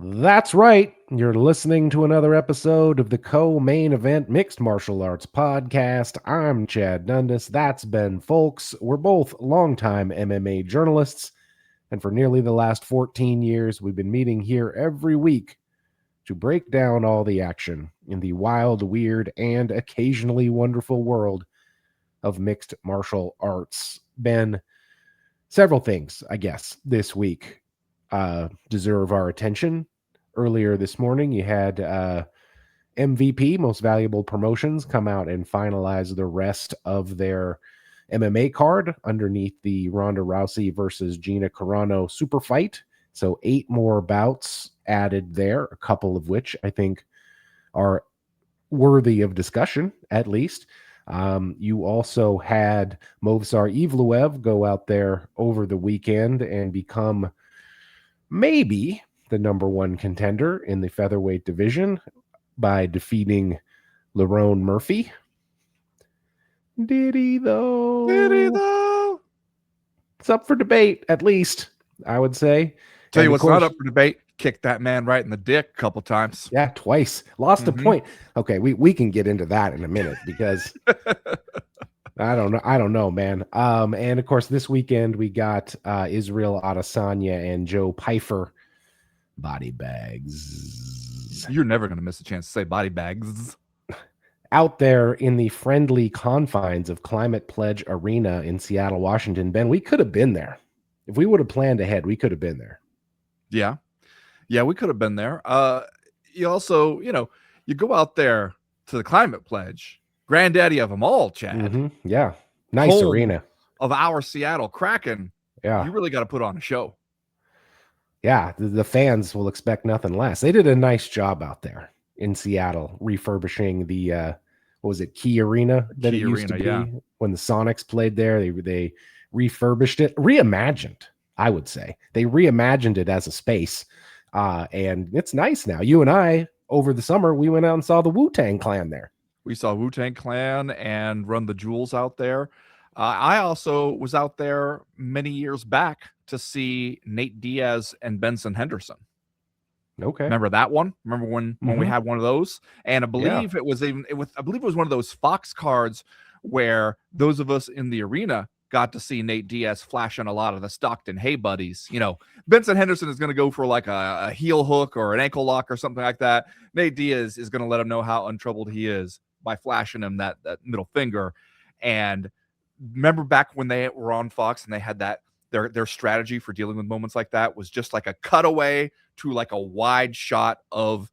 That's right. You're listening to another episode of the co-main event Mixed Martial Arts Podcast. I'm Chad Dundas. That's Ben Folks. We're both longtime MMA journalists, and for nearly the last 14 years, we've been meeting here every week to break down all the action in the wild, weird, and occasionally wonderful world of mixed martial arts. Ben, several things, I guess, this week deserve our attention. Earlier this morning, you had MVP, Most Valuable Promotions, come out and finalize the rest of their MMA card underneath the Ronda Rousey versus Gina Carano super fight. So 8 more bouts added there, a couple of which I think are worthy of discussion, at least. You also had Movsar Evloev go out there over the weekend and become maybe the number one contender in the featherweight division by defeating Lerone Murphy. Did he though? It's up for debate, at least, I would say. Tell you what's not up for debate. Kicked that man right in the dick a couple times. Yeah, twice. Lost a point. Okay, we can get into that in a minute because I don't know, man. And of course, this weekend we got Israel Adesanya and Joe Pyfer. Body bags. You're never going to miss a chance to say body bags. Out there in the friendly confines of Climate Pledge Arena in Seattle, Washington, Ben, we could have been there. If we would have planned ahead, we could have been there. Yeah. Yeah, we could have been there. You also, you go out there to the Climate Pledge, granddaddy of them all, Chad. Yeah. Nice home arena. Of our Seattle Kraken. Yeah. You really got to put on a show. Yeah, the fans will expect nothing less. They did a nice job out there in Seattle, refurbishing the what was it, Key Arena that it used to be when the Sonics played there. They refurbished it, reimagined, I would say. They reimagined it as a space, and it's nice now. You and I, over the summer, we went out and saw the Wu-Tang Clan there. We saw Wu-Tang Clan and Run the Jewels out there. I also was out there many years back to see Nate Diaz and Benson Henderson. Okay. Remember that one? Remember when we had one of those? And I believe it was one of those Fox cards where those of us in the arena got to see Nate Diaz flashing a lot of the Stockton Hey Buddies. Benson Henderson is going to go for like a heel hook or an ankle lock or something like that. Nate Diaz is going to let him know how untroubled he is by flashing him that middle finger. And remember back when they were on Fox and they had that their strategy for dealing with moments like that was just like a cutaway to like a wide shot of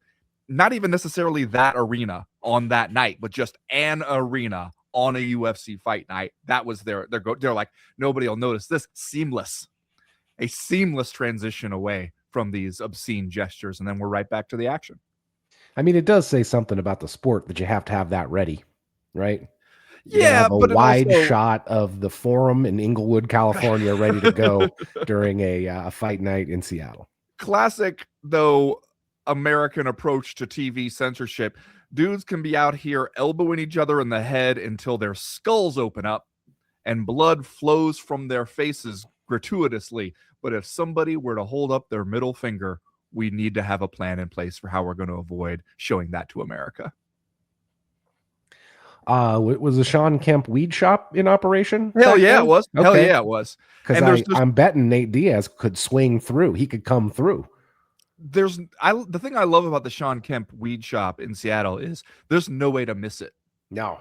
not even necessarily that arena on that night, but just an arena on a UFC fight night. That was they're like, nobody will notice this. A seamless transition away from these obscene gestures, and then we're right back to the action. I mean, it does say something about the sport that you have to have that ready, right? Yeah, but a wide shot of the Forum in Inglewood, California, ready to go during a fight night in Seattle. Classic, though, American approach to TV censorship. Dudes can be out here elbowing each other in the head until their skulls open up and blood flows from their faces gratuitously. But if somebody were to hold up their middle finger, we need to have a plan in place for how we're going to avoid showing that to America. Was the Sean Kemp weed shop in operation? Hell yeah, it was. Okay. Hell yeah, it was. Because I'm betting Nate Diaz could swing through. He could come through. The thing I love about the Sean Kemp weed shop in Seattle is there's no way to miss it. No.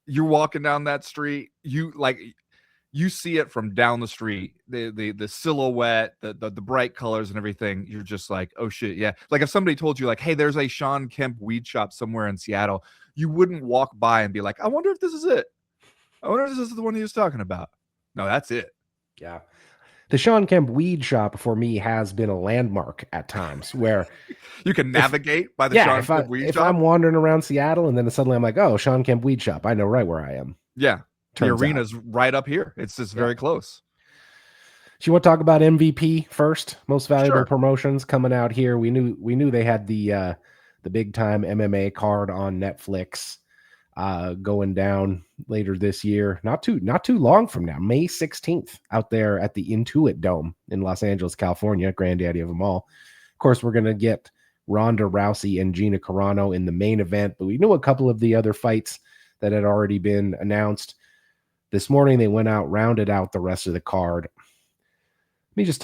You're walking down that street, you see it from down the street, the silhouette, the bright colors and everything. You're just like, oh shit, yeah. Like if somebody told you like, hey, there's a Sean Kemp weed shop somewhere in Seattle, you wouldn't walk by and be like, I wonder if this is it. I wonder if this is the one he was talking about. No, that's it. Yeah. The Sean Kemp weed shop for me has been a landmark at times where you can navigate by the Sean Kemp weed shop. If I'm wandering around Seattle and then suddenly I'm like, oh, Sean Kemp weed shop, I know right where I am. Yeah. The arena's right up here. It's just very close. Do you want to talk about MVP first? Most Valuable Promotions coming out here. We knew they had the big time MMA card on Netflix going down later this year. Not too long from now, May 16th, out there at the Intuit Dome in Los Angeles, California, granddaddy of them all. course, we're going to get Ronda Rousey and Gina Carano in the main event, but we knew a couple of the other fights that had already been announced. This morning, they went out, rounded out the rest of the card. Let me just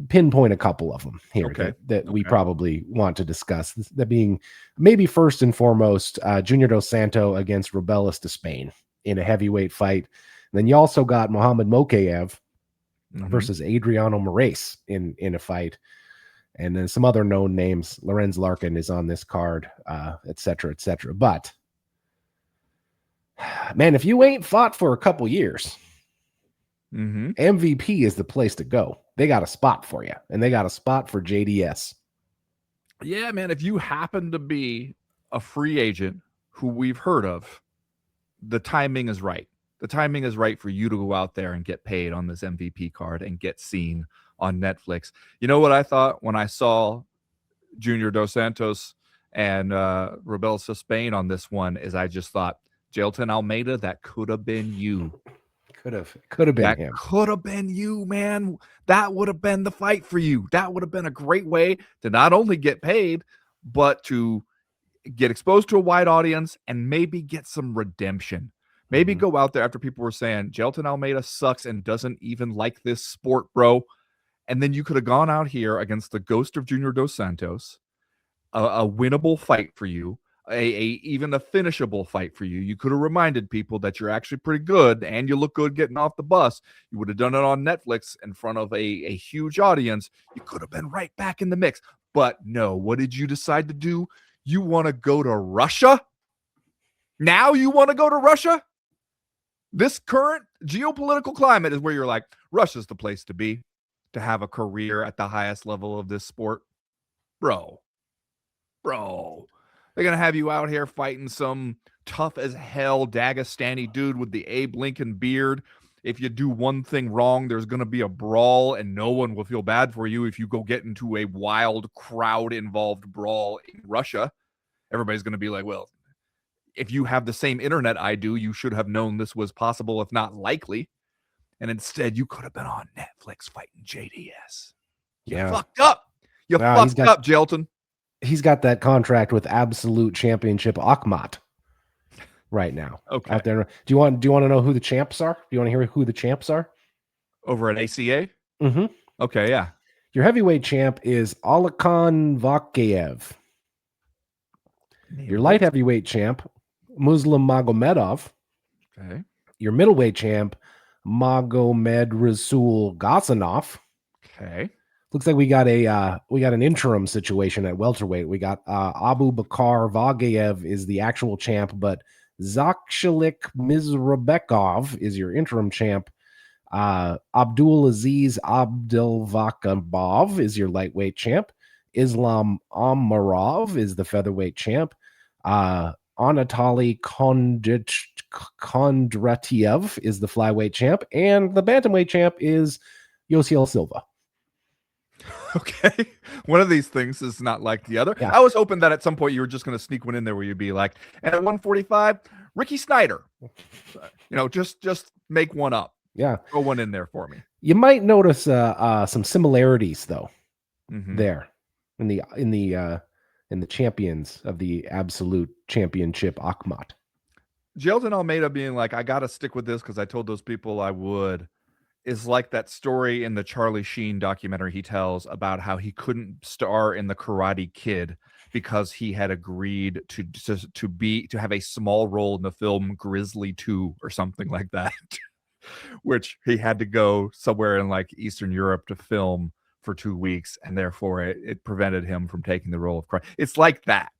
pinpoint a couple of them here that we probably want to discuss. That being maybe first and foremost, Junior Dos Santos against Robelis Despaigne in a heavyweight fight. And then you also got Muhammad Mokaev versus Adriano Moraes in a fight. And then some other known names. Lorenz Larkin is on this card, et cetera, et cetera. But, man, if you ain't fought for a couple years, MVP is the place to go. They got a spot for you, and they got a spot for JDS. Yeah, man, if you happen to be a free agent who we've heard of, the timing is right. The timing is right for you to go out there and get paid on this MVP card and get seen on Netflix. You know what I thought when I saw Junior Dos Santos and Robelis Despaigne on this one is I just thought, Jailton Almeida, that could have been you. Could have been that him. Could have been you, man. That would have been the fight for you. That would have been a great way to not only get paid, but to get exposed to a wide audience and maybe get some redemption. Maybe go out there after people were saying Jailton Almeida sucks and doesn't even like this sport, bro. And then you could have gone out here against the ghost of Junior Dos Santos, a winnable fight for you, even a finishable fight for you. You could have reminded people that you're actually pretty good and you look good getting off the bus. You would have done it on Netflix in front of a huge audience. You could have been right back in the mix. But no, what did you decide to do? You want to go to Russia? Now you want to go to Russia? This current geopolitical climate is where you're like, Russia's the place to be, to have a career at the highest level of this sport. Bro. They're going to have you out here fighting some tough as hell Dagestani dude with the Abe Lincoln beard. If you do one thing wrong, there's going to be a brawl and no one will feel bad for you if you go get into a wild crowd-involved brawl in Russia. Everybody's going to be like, well, if you have the same internet I do, you should have known this was possible, if not likely. And instead, you could have been on Netflix fighting JDS. You fucked up. You fucked up, Jailton. He's got that contract with Absolute Championship Akhmat right now. Okay. Out there. Do you want to know who the champs are? Do you want to hear who the champs are? Over at ACA? Mm-hmm. Okay, yeah. Your heavyweight champ is Alexander Volkanovski. Your light heavyweight champ, Muslim Magomedov. Okay. Your middleweight champ, Magomed Rasul Ghasanov. Okay. Looks like we got an interim situation at welterweight. We got Abu Bakar Vagayev is the actual champ, but Zakshalik Mizrabekov is your interim champ. Abdul Aziz Abdelvakabov is your lightweight champ. Islam Amarov is the featherweight champ. Anatoly Kondratiev is the flyweight champ. And the bantamweight champ is Yosiel Silva. Okay. One of these things is not like the other. Yeah. I was hoping that at some point you were just going to sneak one in there where you'd be like, and at 145, Ricky Snyder. Just make one up. Yeah. Throw one in there for me. You might notice some similarities though. There in the champions of the Absolute Championship Akhmat. Jailton Almeida being like, I got to stick with this because I told those people I would, is like that story in the Charlie Sheen documentary he tells about how he couldn't star in the Karate Kid because he had agreed to have a small role in the film Grizzly 2 or something like that, which he had to go somewhere in like Eastern Europe to film for 2 weeks, and therefore it prevented him from taking the role of Christ. It's like that.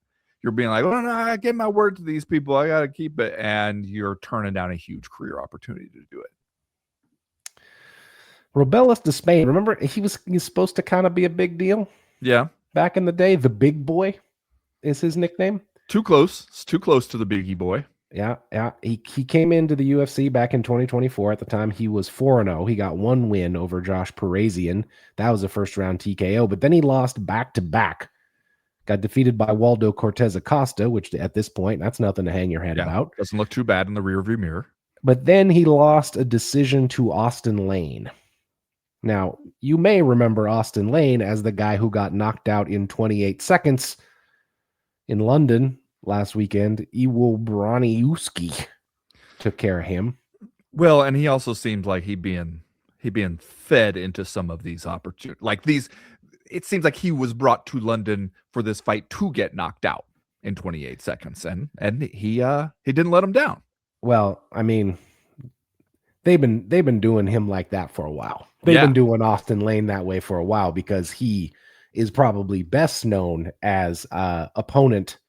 You're being like, oh no, I gave my word to these people, I gotta keep it, and you're turning down a huge career opportunity to do it. Robelis Despaigne, remember he's supposed to kind of be a big deal? Yeah. Back in the day, the big boy is his nickname. Too close. It's too close to the biggie boy. Yeah. He came into the UFC back in 2024. At the time, he was 4-0. He got one win over Josh Parazian. That was a first-round TKO. But then he lost back-to-back. Got defeated by Waldo Cortez Acosta, which at this point, that's nothing to hang your head about. Doesn't look too bad in the rearview mirror. But then he lost a decision to Austin Lane. Now, you may remember Austin Lane as the guy who got knocked out in 28 seconds in London last weekend. Iwo Braniuski took care of him. Well, and he also seemed like he being fed into some of these opportunities. Like these, it seems like he was brought to London for this fight to get knocked out in 28 seconds, and he didn't let him down. Well, I mean, they've been doing him like that for a while. They've been doing Austin Lane that way for a while because he is probably best known as opponent,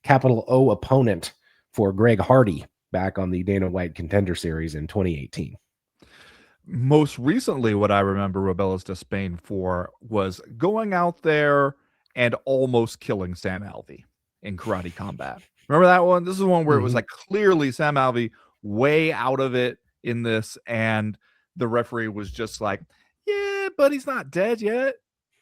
capital O opponent for Greg Hardy back on the Dana White Contender Series in 2018. Most recently, what I remember Robelis Despaigne for was going out there and almost killing Sam Alvey in Karate Combat. Remember that one? This is one where it was like clearly Sam Alvey way out of it in this, and the referee was just like, yeah, but he's not dead yet.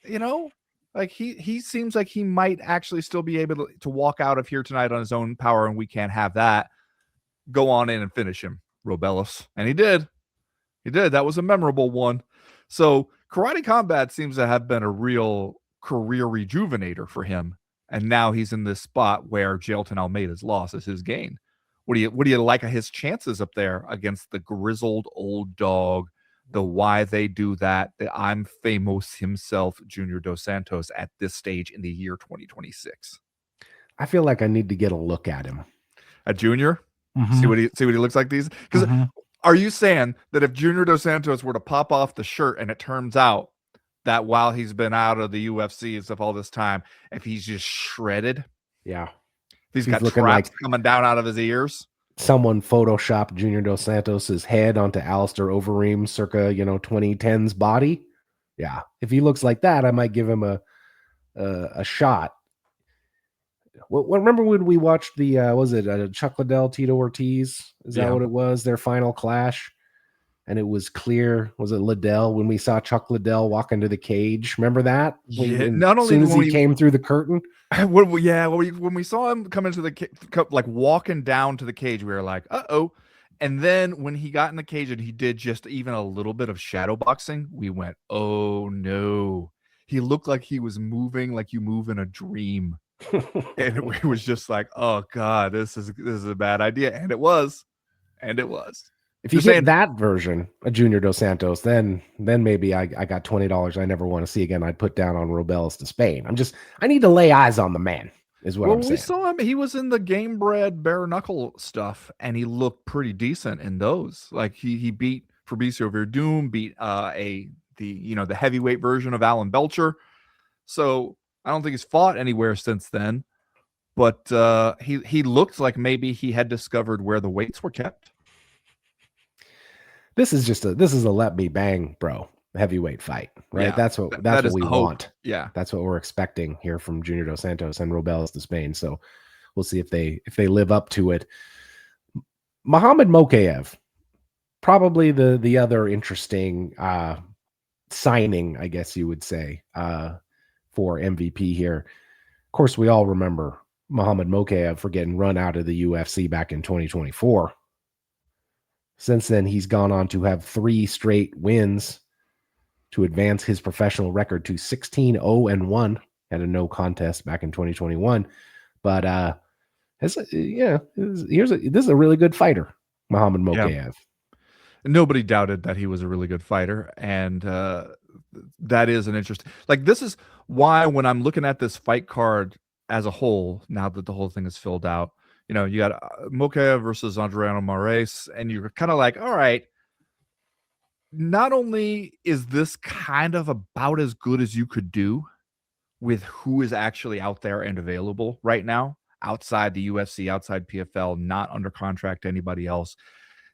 You know, like he seems like he might actually still be able to walk out of here tonight on his own power, and we can't have that. Go on in and finish him, Robelis. And he did. He did. That was a memorable one. So Karate Combat seems to have been a real career rejuvenator for him. And now he's in this spot where Jailton Almeida's loss is his gain. What do you like his chances up there against the grizzled old dog, the why they do that, the I'm famous himself, Junior Dos Santos, at this stage in the year 2026? I feel like I need to get a look at him. At Junior? See what he looks like these? Because are you saying that if Junior Dos Santos were to pop off the shirt and it turns out that while he's been out of the UFC and stuff all this time, if he's just shredded, if he's got traps like coming down out of his ears, someone photoshopped Junior Dos Santos's head onto Alistair Overeem circa 2010's body, if he looks like that, I might give him a shot. Remember when we watched the was it Chuck Liddell, Tito Ortiz? Is that what it was? Their final clash, and it was clear. Was it Liddell when we saw Chuck Liddell walk into the cage? Remember that? Not only as soon as he came through the curtain. When we saw him come into the like walking down to the cage, we were like, uh-oh. And then when he got in the cage and he did just even a little bit of shadow boxing, we went, oh no. He looked like he was moving like you move in a dream. And it was just like, oh god, this is a bad idea. And it was. If you get that version of Junior Dos Santos, then maybe I got $20 I never want to see again. I'd put down on Robelis Despaigne. I need to lay eyes on the man, is what I'm saying. We saw him, he was in the game bred bare knuckle stuff, and he looked pretty decent in those. Like he beat Fabricio Verdum, beat the heavyweight version of Alan Belcher. So I don't think he's fought anywhere since then, but he looked like maybe he had discovered where the weights were kept. This is a let me bang, bro, heavyweight fight, right? That's what we want. Yeah, that's what we're expecting here from Junior Dos Santos and Robelis Despaigne. So we'll see if they live up to it. Muhammad Mokaev, probably the other interesting signing, I guess you would say, for MVP here. Of course, we all remember Muhammad Mokaev for getting run out of the UFC back in 2024. Since then, he's gone on to have 3 straight wins to advance his professional record to 16-0-1 at a no contest back in 2021. But this is a really good fighter, Muhammad Mokaev. Yeah. Nobody doubted that he was a really good fighter, and that is an interesting. Like, this is why when I'm looking at this fight card as a whole, now that the whole thing is filled out, you got Mokaev versus Adriano Moraes, and you're kind of like, all right, not only is this kind of about as good as you could do with who is actually out there and available right now, outside the UFC, outside PFL, not under contract to anybody else,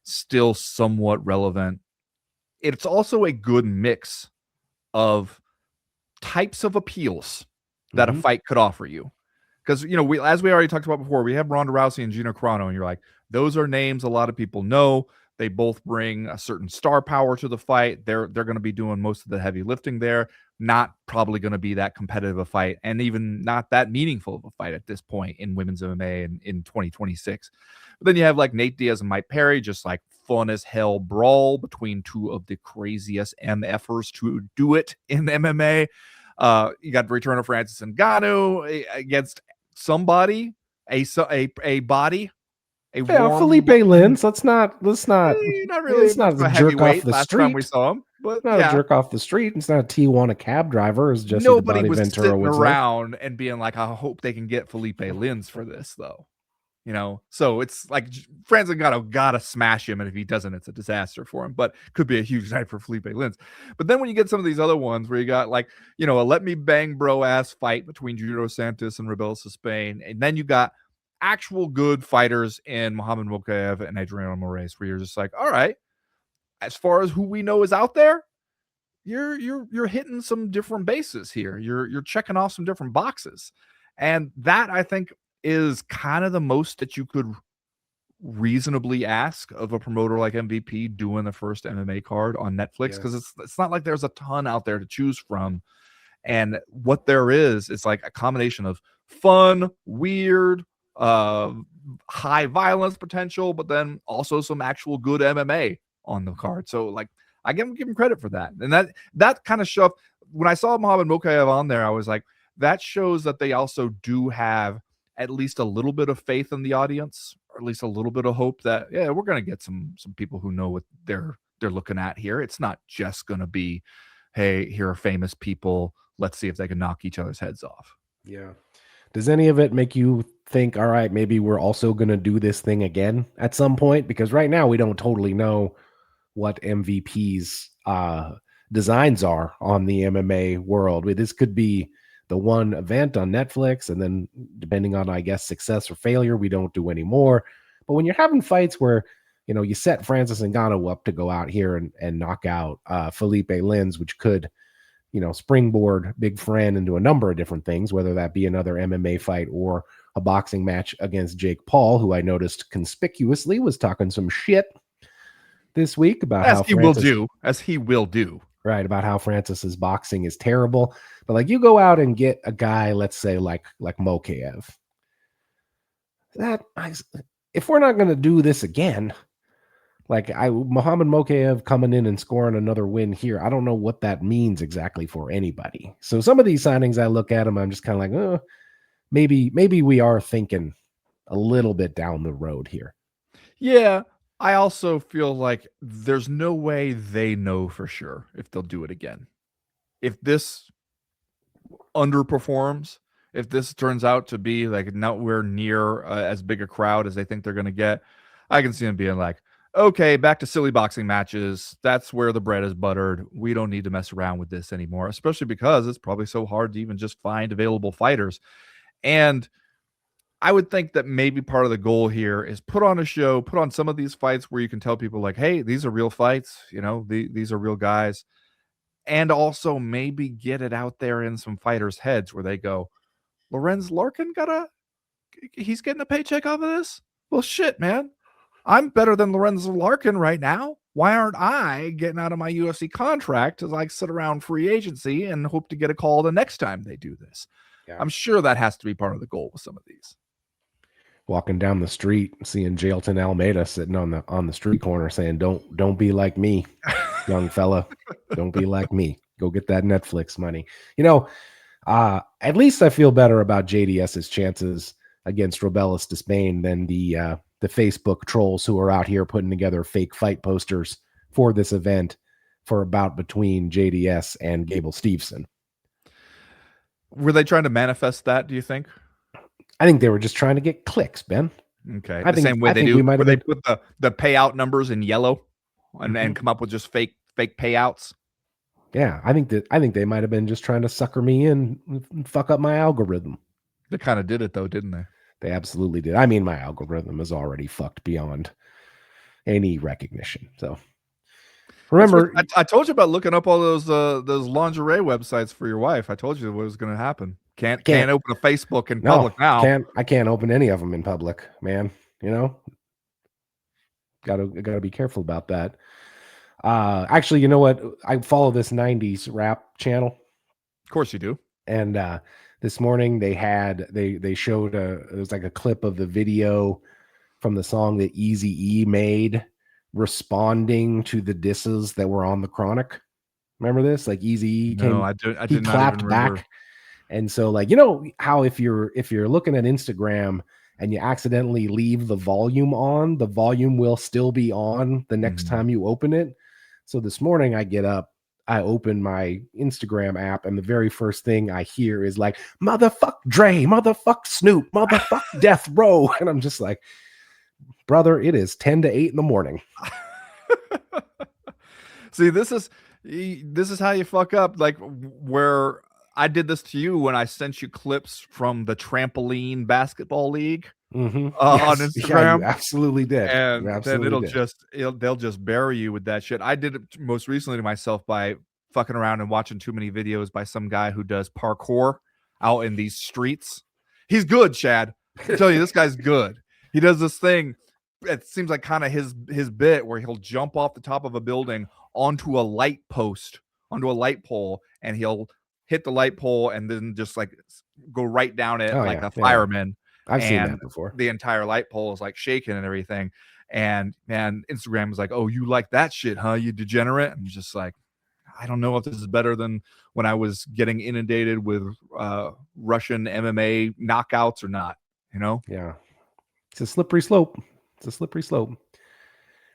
still somewhat relevant. It's also a good mix of types of appeals that a fight could offer you. Because, as we already talked about before, we have Ronda Rousey and Gina Carano, and you're like, those are names a lot of people know. They both bring a certain star power to the fight. They're going to be doing most of the heavy lifting there. Not probably going to be that competitive a fight, and even not that meaningful of a fight at this point in women's MMA in 2026. But then you have like Nate Diaz and Mike Perry, just like fun as hell brawl between two of the craziest MFers to do it in MMA. You got the return of Francis Ngannou against somebody, a body. Felipe Lins. Let's not really. It's not a jerk off the last street. time we saw him, but not a jerk off the street. It's not a Tijuana cab driver. It's just nobody was sitting around and being like, I hope they can get Felipe Lins for this, though. So it's like Francis Ngannou gotta smash him, and if he doesn't, it's a disaster for him. But could be a huge night for Felipe Lins. But then when you get some of these other ones where you got like a let me bang bro ass fight between Junior Santos and Robelis Despaigne, and then you got actual good fighters in Muhammad Mokaev and Adriano Moraes, where you're just like, all right, as far as who we know is out there, you're hitting some different bases here. You're checking off some different boxes, and that I think is kind of the most that you could reasonably ask of a promoter like MVP doing the first MMA card on Netflix, because it's not like there's a ton out there to choose from. And what there is like a combination of fun, weird, high violence potential, but then also some actual good MMA on the card. So like I give him credit for that. And that kind of stuff, when I saw Muhammad Mokaev on there, I was like, that shows that they also do have at least a little bit of faith in the audience, or at least a little bit of hope that, yeah, we're going to get some people who know what they're looking at here. It's not just going to be, hey, here are famous people, let's see if they can knock each other's heads off. Yeah. Does any of it make you think, all right, maybe we're also going to do this thing again at some point? Because right now we don't totally know what MVP's designs are on the MMA world. This could be the one event on Netflix, and then depending on, I guess, success or failure, we don't do any more. But when you're having fights where, you set Francis Ngannou up to go out here and knock out Felipe Lins, which could, springboard Big Fran into a number of different things, whether that be another MMA fight or a boxing match against Jake Paul, who I noticed conspicuously was talking some shit this week about as he will do. Right, about how Francis's boxing is terrible. But like, you go out and get a guy, let's say like Mokaev. If we're not going to do this again, like Muhammad Mokaev coming in and scoring another win here, I don't know what that means exactly for anybody. So some of these signings, I look at them, I'm just kind of like, maybe we are thinking a little bit down the road here. Yeah. I also feel like there's no way they know for sure if they'll do it again. If this underperforms, if this turns out to be like nowhere near as big a crowd as they think they're going to get, I can see them being like, okay, back to silly boxing matches. That's where the bread is buttered. We don't need to mess around with this anymore, especially because it's probably so hard to even just find available fighters. And I would think that maybe part of the goal here is put on a show, put on some of these fights where you can tell people like, hey, these are real fights, these are real guys. And also maybe get it out there in some fighters' heads where they go, Lorenz Larkin he's getting a paycheck off of this? Well, shit, man. I'm better than Lorenz Larkin right now. Why aren't I getting out of my UFC contract to like sit around free agency and hope to get a call the next time they do this? Yeah. I'm sure that has to be part of the goal with some of these. Walking down the street, seeing Jailton Almeida sitting on the street corner saying, don't be like me, young fella. Don't be like me. Go get that Netflix money. At least I feel better about JDS's chances against Robelis Despaigne than the Facebook trolls who are out here putting together fake fight posters for this event for a bout between JDS and Gable Steveson. Were they trying to manifest that, do you think? I think they were just trying to get clicks, Ben. Okay. The same way they do, where they put the payout numbers in yellow and then come up with just fake payouts. Yeah, I think they might have been just trying to sucker me in and fuck up my algorithm. They kind of did it though, didn't they? They absolutely did. I mean, my algorithm is already fucked beyond any recognition. So remember, I told you about looking up all those lingerie websites for your wife. I told you what was going to happen. Can't open a Facebook in public now. I can't open any of them in public, man. Gotta be careful about that. Actually, you know what? I follow this 90s rap channel. Of course you do. And this morning they showed it was like a clip of the video from the song that Eazy-E made responding to the disses that were on the Chronic. Remember this? Like Eazy-E he clapped not even remember. back. And so, like, you know how if you're looking at Instagram and you accidentally leave the volume on, the volume will still be on the next time you open it. So this morning I get up, I open my Instagram app, and the very first thing I hear is like, motherfuck Dre, motherfuck Snoop, motherfuck Death Row. And I'm just like, brother, it is 10 to 8 in the morning. See, this is how you fuck up. Like where I did this to you when I sent you clips from the trampoline basketball league on Instagram. Yeah, you absolutely did. And then they'll just bury you with that shit. I did it most recently to myself by fucking around and watching too many videos by some guy who does parkour out in these streets. He's good, Chad. I tell you, this guy's good. He does this thing. It seems like kind of his bit where he'll jump off the top of a building onto a light post, onto a light pole, and he'll hit the light pole and then just like go right down it a fireman. I've seen that before. The entire light pole is like shaking and everything. And Instagram is like, oh, you like that shit, huh? You degenerate. And just like, I don't know if this is better than when I was getting inundated with Russian MMA knockouts or not, you know? Yeah. It's a slippery slope.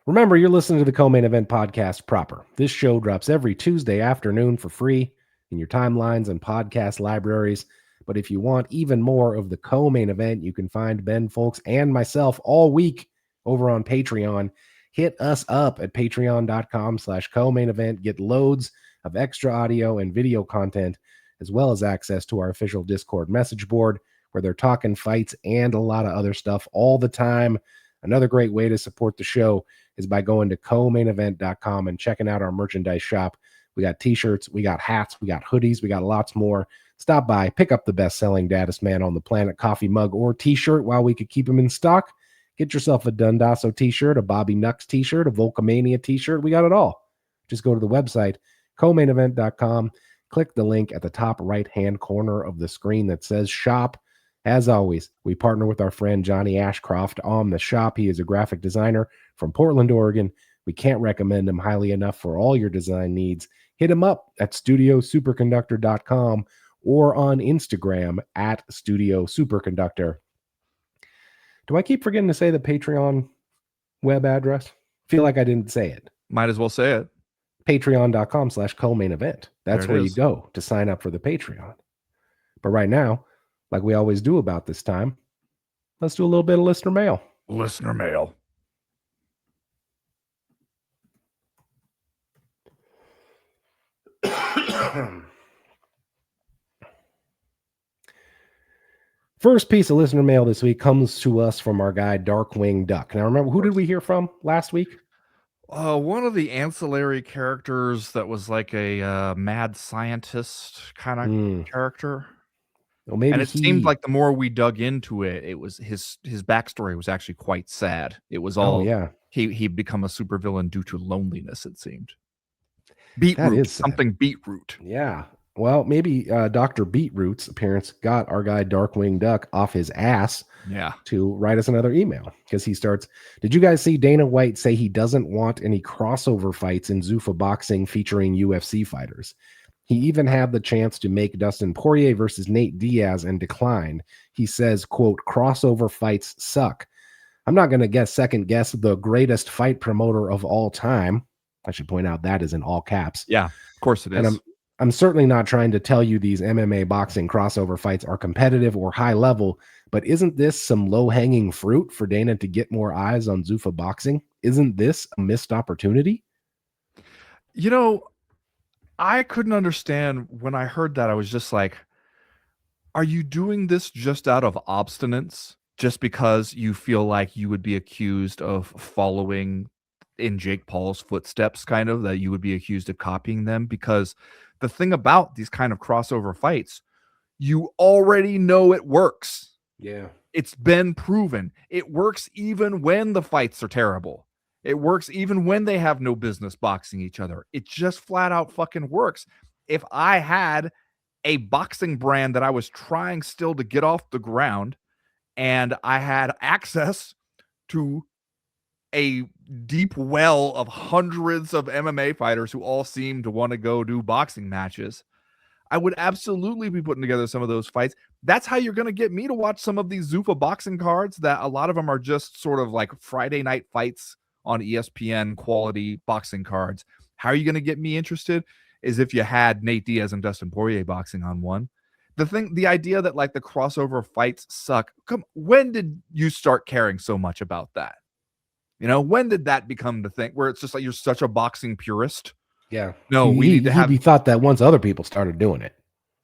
Remember, you're listening to the Co-Main Event podcast proper. This show drops every Tuesday afternoon for free in your timelines and podcast libraries. But if you want even more of the Co-Main Event, you can find Ben Folks and myself all week over on Patreon. Hit us up at patreon.com/co-main event. Get loads of extra audio and video content, as well as access to our official Discord message board where they're talking fights and a lot of other stuff all the time. Another great way to support the show is by going to co-mainevent.com and checking out our merchandise shop. We got t-shirts, we got hats, we got hoodies, we got lots more. Stop by, pick up the best-selling Daddest Man on the Planet coffee mug or t-shirt while we could keep them in stock. Get yourself a Dundasso t-shirt, a Bobby Nux t-shirt, a Volkamania t-shirt. We got it all. Just go to the website, co-mainevent.com. Click the link at the top right-hand corner of the screen that says shop. As always, we partner with our friend Johnny Ashcroft on the shop. He is a graphic designer from Portland, Oregon. We can't recommend him highly enough for all your design needs. Hit him up at studiosuperconductor.com or on Instagram at studiosuperconductor. Do I keep forgetting to say the Patreon web address? Feel like I didn't say it. Might as well say it. Patreon.com/co-main event. That's where you go to sign up for the Patreon. But right now, like we always do about this time, let's do a little bit of listener mail. Listener mail. First piece of listener mail this week comes to us from our guy Darkwing Duck. Now, remember, who did we hear from last week? One of the ancillary characters that was like a mad scientist kind of character. Well, maybe and it seemed like the more we dug into it, it was his backstory was actually quite sad. It was all he'd become a supervillain due to loneliness, it seemed. Beetroot. Yeah. Well, maybe Dr. Beetroot's appearance got our guy Darkwing Duck off his ass to write us another email, because he starts, did you guys see Dana White say he doesn't want any crossover fights in Zufa boxing featuring UFC fighters? He even had the chance to make Dustin Poirier versus Nate Diaz and declined. He says, quote, crossover fights suck. I'm not going to second guess the greatest fight promoter of all time. I should point out that is in all caps. Yeah, of course it is. And I'm certainly not trying to tell you these MMA boxing crossover fights are competitive or high level, but isn't this some low-hanging fruit for Dana to get more eyes on Zufa boxing? Isn't this a missed opportunity? You know, I couldn't understand when I heard that. I was just like, are you doing this just out of obstinance? Just because you feel like you would be accused of following in Jake Paul's footsteps, kind of, that you would be accused of copying them? Because the thing about these kind of crossover fights, you already know it works. Yeah. It's been proven. It works even when the fights are terrible. It works even when they have no business boxing each other. It just flat out fucking works. If I had a boxing brand that I was trying still to get off the ground and I had access to a deep well of hundreds of MMA fighters who all seem to want to go do boxing matches, I would absolutely be putting together some of those fights. That's how you're going to get me to watch some of these Zufa boxing cards that a lot of them are just sort of like Friday night fights on ESPN quality boxing cards. How are you going to get me interested is if you had Nate Diaz and Dustin Poirier boxing on one. The idea that like the crossover fights suck. When did you start caring so much about that? When did that become the thing where it's just like you're such a boxing purist? Yeah. No, we need to have. He thought that once other people started doing it.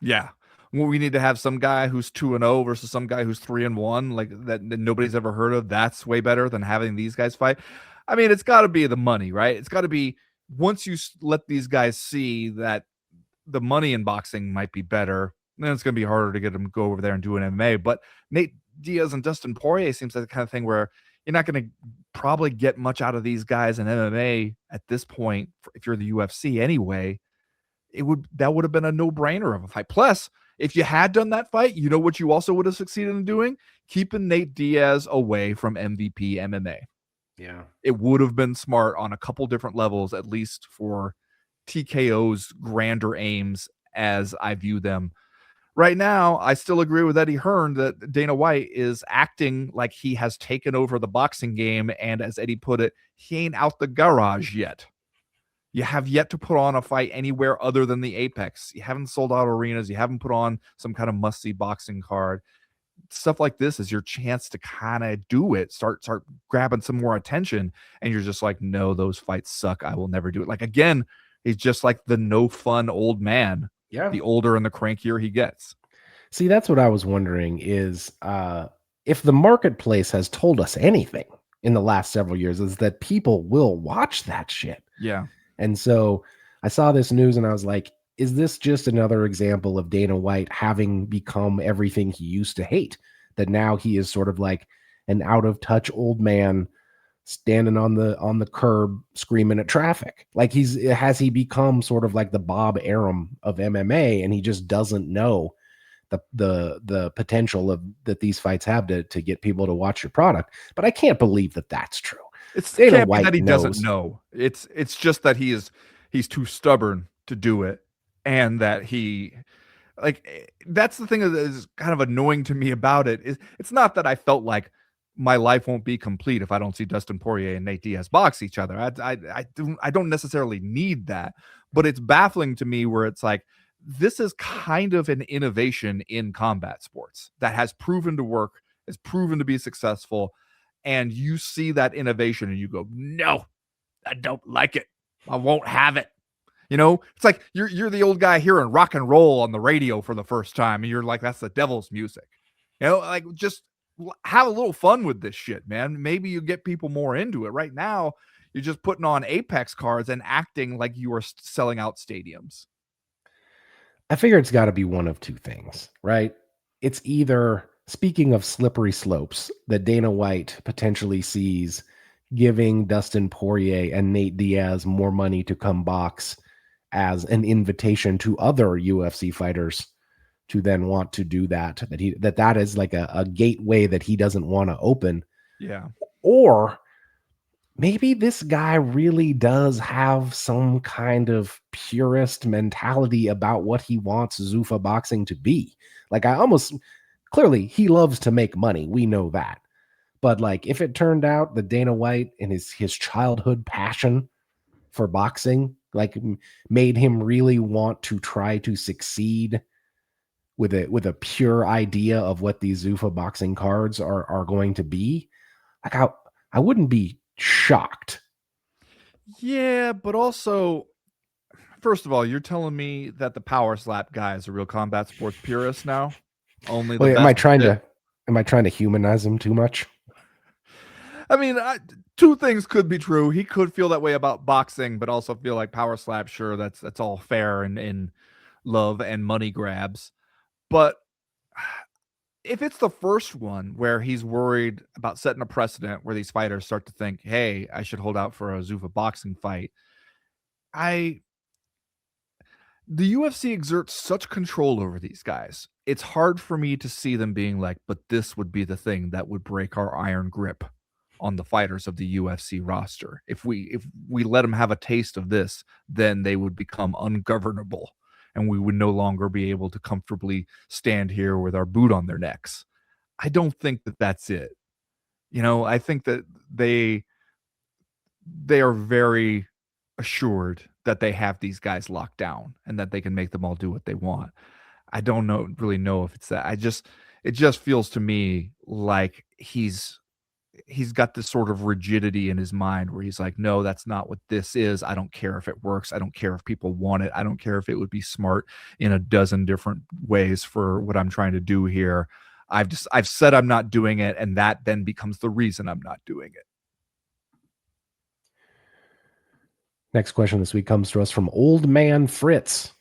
Yeah. Well, we need to have some guy who's 2-0 versus some guy who's 3-1, like that nobody's ever heard of. That's way better than having these guys fight. I mean, it's got to be the money, right? It's got to be once you let these guys see that the money in boxing might be better, then it's going to be harder to get them to go over there and do an MMA. But Nate Diaz and Dustin Poirier seems like the kind of thing where you're not going to probably get much out of these guys in MMA at this point. If you're the UFC anyway, that would have been a no-brainer of a fight. Plus, if you had done that fight, you know what you also would have succeeded in doing? Keeping Nate Diaz away from MVP MMA. Yeah. It would have been smart on a couple different levels, at least for TKO's grander aims as I view them. Right now, I still agree with Eddie Hearn that Dana White is acting like he has taken over the boxing game, and as Eddie put it, he ain't out the garage yet. You have yet to put on a fight anywhere other than the Apex. You haven't sold out arenas. You haven't put on some kind of must-see boxing card. Stuff like this is your chance to kind of do it. Start grabbing some more attention, and you're just like, no, those fights suck. I will never do it. Like, again, he's just like the no fun old man. Yeah. The older and the crankier he gets. See, that's what I was wondering is if the marketplace has told us anything in the last several years is that people will watch that shit. Yeah. And so I saw this news and I was like, is this just another example of Dana White having become everything he used to hate? That now he is sort of like an out of touch old man standing on the curb screaming at traffic. Like has he become sort of like the Bob Arum of MMA, and he just doesn't know the potential of that these fights have to get people to watch your product. But I can't believe that that's true. It can't be that he doesn't know. It's just that he's too stubborn to do it, and that that's the thing that is kind of annoying to me about it. It's not that I felt like my life won't be complete if I don't see Dustin Poirier and Nate Diaz box each other. I don't necessarily need that, but it's baffling to me where it's like, this is kind of an innovation in combat sports that has proven to work, has proven to be successful. And you see that innovation and you go, no, I don't like it. I won't have it. It's like you're the old guy hearing rock and roll on the radio for the first time. And you're like, that's the devil's music. Like just have a little fun with this shit, man. Maybe you get people more into it. Right now, you're just putting on Apex cards and acting like you are selling out stadiums. I figure it's got to be one of two things, right? It's either, speaking of slippery slopes, that Dana White potentially sees giving Dustin Poirier and Nate Diaz more money to come box as an invitation to other UFC fighters to then want to do that is like a gateway that he doesn't want to open. Yeah. Or maybe this guy really does have some kind of purist mentality about what he wants Zufa boxing to be. Like clearly he loves to make money. We know that. But like, if it turned out that Dana White and his childhood passion for boxing, like made him really want to try to succeed with a pure idea of what these Zufa boxing cards are going to be, like I wouldn't be shocked. Yeah, but also, first of all, you're telling me that the power slap guy is a real combat sports purist now? Only the am I trying to humanize him too much? I mean, two things could be true. He could feel that way about boxing, but also feel like power slap. Sure, that's all fair and in love and money grabs. But if it's the first one where he's worried about setting a precedent where these fighters start to think, hey, I should hold out for a Zufa boxing fight. The UFC exerts such control over these guys. It's hard for me to see them being like, but this would be the thing that would break our iron grip on the fighters of the UFC roster. If we let them have a taste of this, then they would become ungovernable and we would no longer be able to comfortably stand here with our boot on their necks. I don't think that that's it. I think that they are very assured that they have these guys locked down and that they can make them all do what they want. I don't really know if it's that. It just feels to me like he's got this sort of rigidity in his mind where he's like, no, that's not what this is. I don't care if it works. I don't care if people want it. I don't care if it would be smart in a dozen different ways for what I'm trying to do here. I've said I'm not doing it, and that then becomes the reason I'm not doing it. Next question this week comes to us from Old Man Fritz,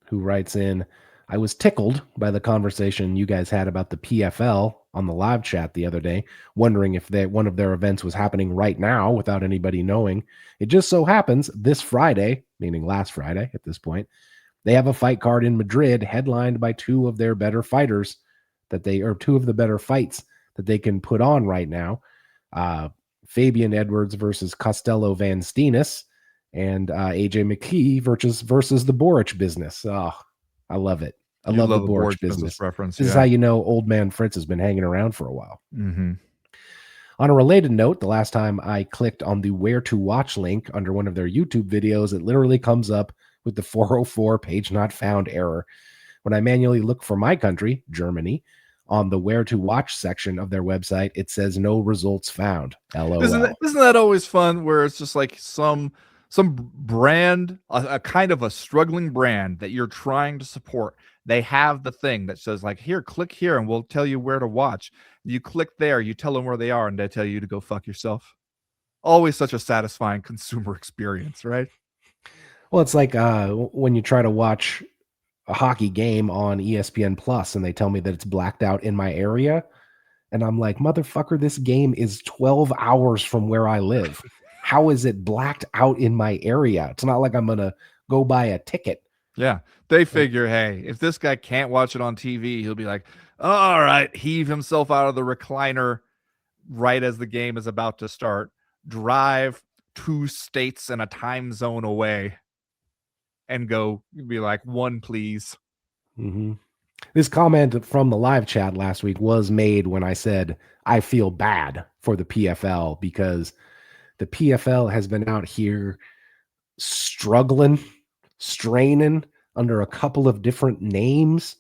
who writes in, I was tickled by the conversation you guys had about the PFL on the live chat the other day, wondering if one of their events was happening right now without anybody knowing. It just so happens this Friday, meaning last Friday at this point, they have a fight card in Madrid headlined by two of their better fighters two of the better fights that they can put on right now. Fabian Edwards versus Costello Van Steenis, and AJ McKee versus the Boric business. Oh, I love it. I love the Boric business reference. This is how you know Old Man Fritz has been hanging around for a while. Mm-hmm. On a related note, the last time I clicked on the Where to Watch link under one of their YouTube videos, it literally comes up with the 404 page not found error. When I manually look for my country, Germany, on the Where to Watch section of their website, it says no results found. LOL. Isn't that always fun where it's just like some brand, a kind of a struggling brand that you're trying to support. They have the thing that says like, here, click here and we'll tell you where to watch. You click there, you tell them where they are, and they tell you to go fuck yourself. Always such a satisfying consumer experience, right? Well, it's like when you try to watch a hockey game on ESPN Plus and they tell me that it's blacked out in my area. And I'm like, motherfucker, this game is 12 hours from where I live. How is it blacked out in my area? It's not like I'm going to go buy a ticket. Yeah. They figure, hey, if this guy can't watch it on TV, he'll be like, all right, heave himself out of the recliner right as the game is about to start, drive 2 states and a time zone away, and go be like, one, please. Mm-hmm. This comment from the live chat last week was made when I said I feel bad for the PFL because the PFL has been out here struggling, straining under a couple of different names,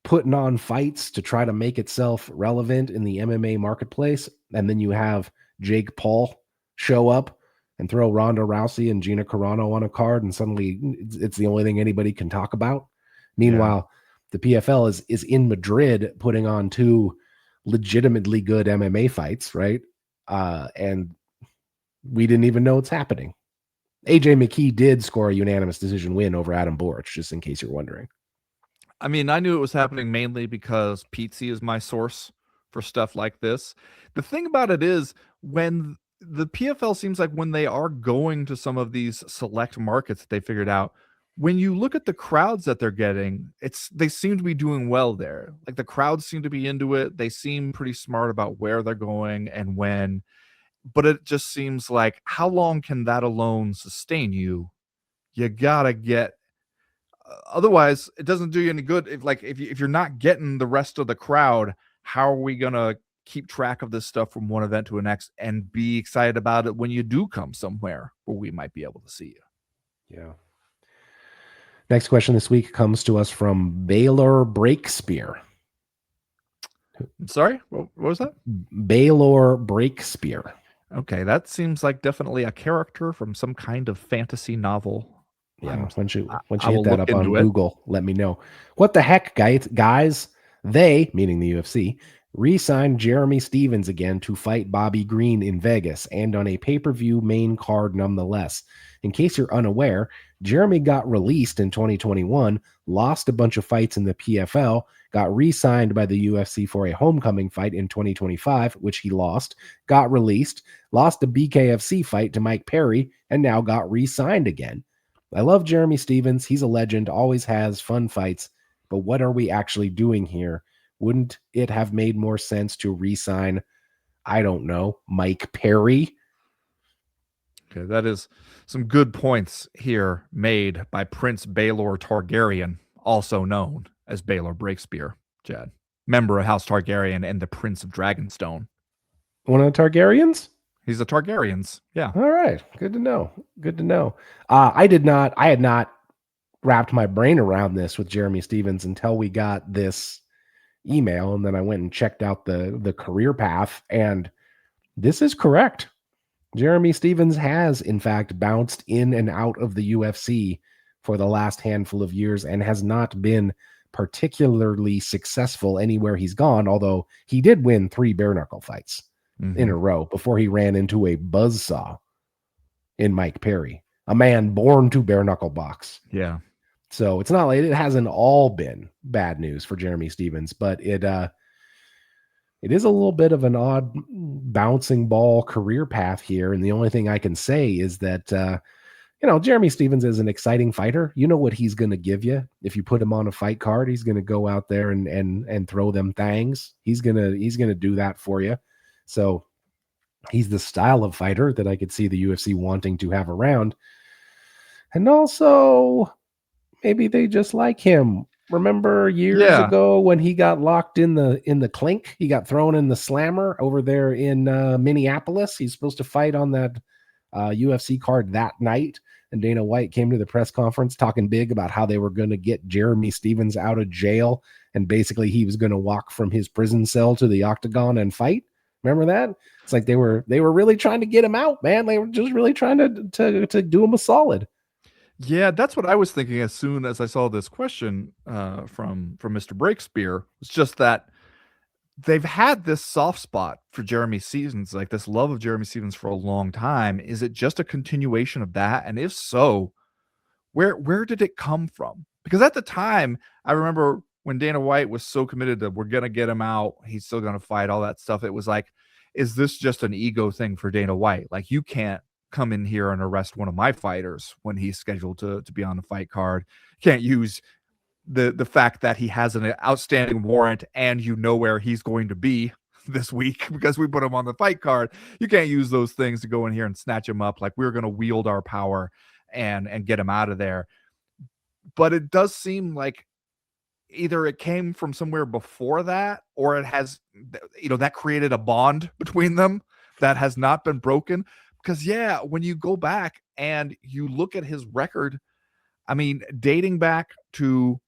putting on fights to try to make itself relevant in the MMA marketplace. And then you have Jake Paul show up and throw Ronda Rousey and Gina Carano on a card, and suddenly it's the only thing anybody can talk about. Meanwhile, the PFL is in Madrid putting on 2 legitimately good MMA fights, right? And we didn't even know it's happening. AJ McKee did score a unanimous decision win over Adam Boric, just in case you're wondering. I mean, I knew it was happening mainly because Pizzi is my source for stuff like this. The thing about it is, when the PFL seems like when they are going to some of these select markets that they figured out, when you look at the crowds that they're getting, they seem to be doing well there. Like the crowds seem to be into it. They seem pretty smart about where they're going and when. But it just seems like, how long can that alone sustain you? You gotta get. Otherwise, it doesn't do you any good. If you're not getting the rest of the crowd, how are we gonna keep track of this stuff from one event to the next and be excited about it when you do come somewhere where we might be able to see you? Yeah. Next question this week comes to us from Baylor Breakspear. I'm sorry, what was that? Baylor Breakspear. Okay, that seems like definitely a character from some kind of fantasy novel. Yeah, once you hit that up on Google, let me know. What the heck, guys? They, meaning the UFC, re-signed Jeremy Stevens again to fight Bobby Green in Vegas and on a pay-per-view main card nonetheless. In case you're unaware, Jeremy got released in 2021, lost a bunch of fights in the PFL, got re-signed by the UFC for a homecoming fight in 2025, which he lost, got released, lost a BKFC fight to Mike Perry, and now got re-signed again. I love Jeremy Stephens. He's a legend, always has fun fights, but what are we actually doing here? Wouldn't it have made more sense to re-sign, I don't know, Mike Perry? Okay, that is some good points here made by Prince Baelor Targaryen, also known as Baelor Breakspear, Chad. Member of House Targaryen and the Prince of Dragonstone. One of the Targaryens? He's the Targaryens, yeah. All right, good to know. Good to know. I had not wrapped my brain around this with Jeremy Stephens until we got this email, and then I went and checked out the career path, and this is correct. Jeremy Stephens has, in fact, bounced in and out of the UFC for the last handful of years and has not been particularly successful anywhere he's gone, although he did win 3 bare knuckle fights in a row before he ran into a buzzsaw in Mike Perry, a man born to bare knuckle box. Yeah. So it's not like it hasn't all been bad news for Jeremy Stephens, but it is a little bit of an odd bouncing ball career path here. And the only thing I can say is that, Jeremy Stephens is an exciting fighter. You know what he's going to give you. If you put him on a fight card, he's going to go out there and throw them things. He's going to do that for you. So he's the style of fighter that I could see the UFC wanting to have around. And also maybe they just like him. Remember years ago when he got locked in the clink? He got thrown in the slammer over there in Minneapolis. He's supposed to fight on that UFC card that night. And Dana White came to the press conference talking big about how they were going to get Jeremy Stephens out of jail. And basically he was going to walk from his prison cell to the Octagon and fight. Remember that? It's like they were really trying to get him out, man. They were just really trying to do him a solid. Yeah, that's what I was thinking as soon as I saw this question from Mr. Breakspear. It's just that they've had this soft spot for Jeremy Stephens, like this love of Jeremy Stephens for a long time. Is it just a continuation of that? And if so, where did it come from? Because at the time, I remember when Dana White was so committed that we're going to get him out, he's still going to fight, all that stuff. It was like, is this just an ego thing for Dana White? Like, you can't come in here and arrest one of my fighters when he's scheduled to be on the fight card. Can't use the fact that he has an outstanding warrant and you know where he's going to be this week because we put him on the fight card. You can't use those things to go in here and snatch him up like we're going to wield our power and get him out of there. But it does seem like either it came from somewhere before that, or it has, that created a bond between them that has not been broken. Because, when you go back and you look at his record, I mean, dating back to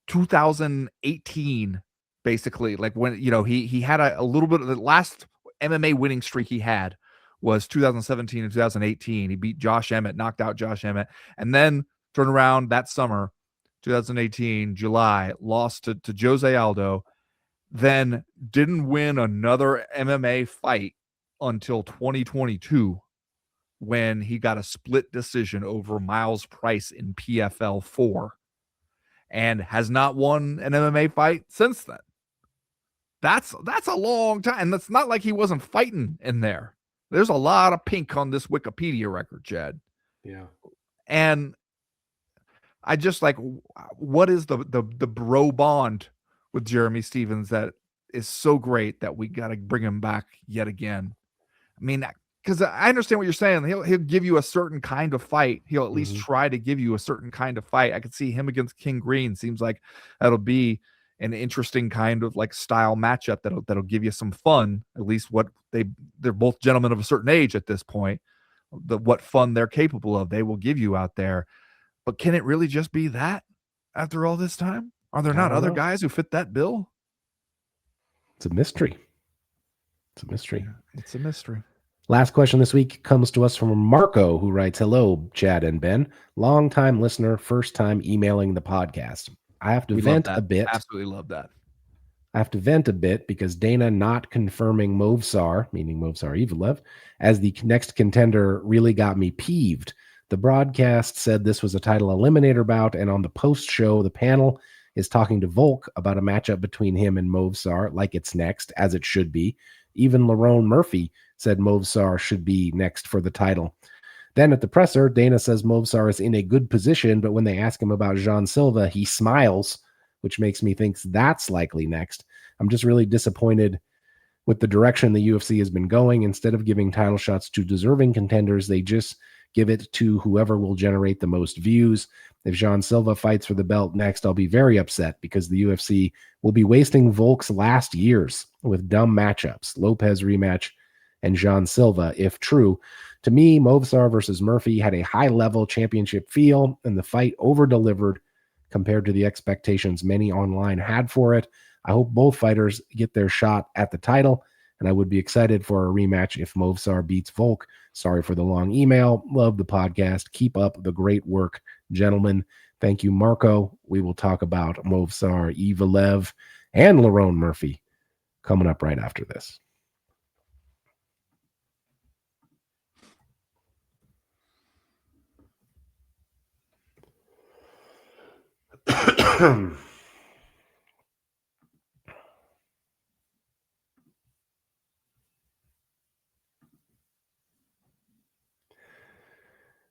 2018, basically, like when, he had a little bit of the last MMA winning streak he had was 2017 and 2018. He beat Josh Emmett, knocked out Josh Emmett, and then turned around that summer, 2018, July, lost to Jose Aldo, then didn't win another MMA fight until 2022 when he got a split decision over Miles Price in PFL 4 and has not won an MMA fight since then. That's a long time. And that's not like he wasn't fighting in there. There's a lot of pink on this Wikipedia record, Chad. Yeah. And I just like, what is the bro bond with Jeremy Stephens that is so great that we got to bring him back yet again? I mean, because I understand what you're saying. He'll give you a certain kind of fight. He'll at least try to give you a certain kind of fight. I could see him against King Green. Seems like that'll be an interesting kind of like style matchup that'll give you some fun. At least they're both gentlemen of a certain age at this point. What fun they're capable of, they will give you out there. But can it really just be that after all this time? Are there not other guys who fit that bill? It's a mystery. It's a mystery. Last question this week comes to us from Marco, who writes, "Hello, Chad and Ben. Long-time listener, first time emailing the podcast. I have to vent a bit. Absolutely love that. I have to vent a bit because Dana not confirming Movsar, meaning Movsar Evloev, as the next contender really got me peeved. The broadcast said this was a title eliminator bout, and on the post-show, the panel is talking to Volk about a matchup between him and Movsar, like it's next, as it should be. Even Lerone Murphy said Movsar should be next for the title. Then at the presser, Dana says Movsar is in a good position, but when they ask him about Jean Silva, he smiles, which makes me think that's likely next. I'm just really disappointed with the direction the UFC has been going. Instead of giving title shots to deserving contenders, they just give it to whoever will generate the most views. If Jean Silva fights for the belt next, I'll be very upset because the UFC will be wasting Volk's last years with dumb matchups, Lopez rematch and Jean Silva, if true. To me, Movsar versus Murphy had a high-level championship feel, and the fight over-delivered compared to the expectations many online had for it. I hope both fighters get their shot at the title, and I would be excited for a rematch if Movsar beats Volk. Sorry for the long email. Love the podcast. Keep up the great work, gentlemen. Thank you, Marco. We will talk about Movsar Evloev and Lerone Murphy coming up right after this.